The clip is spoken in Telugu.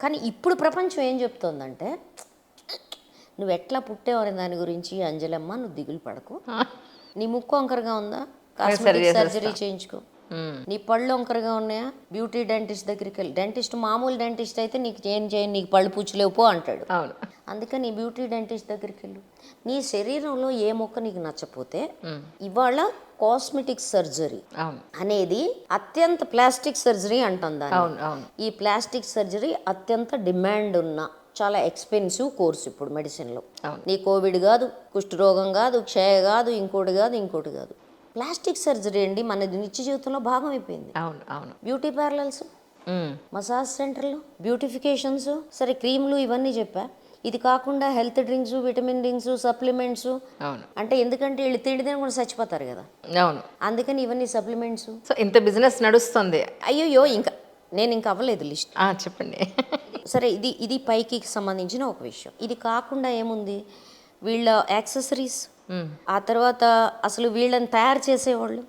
కానీ ఇప్పుడు ప్రపంచం ఏం చెప్తోందంటే, నువ్వు ఎట్లా పుట్టావనే దాని గురించి అంజలమ్మ నువ్వు దిగులు పడకు. నీ ముక్కు వంకరగా ఉందా, కాస్మెటిక్ సర్జరీ చేయించుకో. నీ పళ్ళు వంకరగా ఉన్నాయా, బ్యూటీ డెంటిస్ట్ దగ్గరికి వెళ్ళి. డెంటిస్ట్ మామూలు డెంటిస్ట్ అయితే నీకు ఏం చేయను, నీకు పళ్ళు పూచలేవు పో అంటాడు. అవును. అందుకని నీ బ్యూటీ డెంటిస్ట్ దగ్గరికి వెళ్ళు. నీ శరీరంలో ఏ మొక్క నీకు నచ్చపోతే ఇవాళ కాస్మెటిక్ సర్జరీ అనేది అత్యంత ప్లాస్టిక్ సర్జరీ అంటాం దాన్ని. ఈ ప్లాస్టిక్ సర్జరీ అత్యంత డిమాండ్ ఉన్న చాలా ఎక్స్పెన్సివ్ కోర్స్ ఇప్పుడు మెడిసిన్లో. నీ కోవిడ్ కాదు, కుష్ఠరోగం కాదు, క్షయ కాదు, ఇంకోటి కాదు. ప్లాస్టిక్ సర్జరీ అండి మన నిత్య జీవితంలో భాగం అయిపోయింది. బ్యూటీ పార్లర్స్, మసాజ్ సెంటర్లు, బ్యూటిఫికేషన్స్, సరే క్రీములు ఇవన్నీ చెప్పా. ఇది కాకుండా health drinks, vitamin drinks, supplements. అంటే ఎందుకంటే వీళ్ళు తిండితే కూడా చచ్చిపోతారు కదా, అందుకని ఇవన్నీ సప్లిమెంట్స్. సో ఇంత బిజినెస్ నడుస్తుంది. అయ్యో నేను ఇంకా అవ్వలేదు లిస్ట్. చెప్పండి. సరే, ఇది పైకి సంబంధించిన ఒక విషయం. ఇది కాకుండా ఏముంది, వీళ్ళ యాక్సెసరీస్, ఆ తర్వాత అసలు వీళ్ళని తయారు చేసేవాళ్ళు,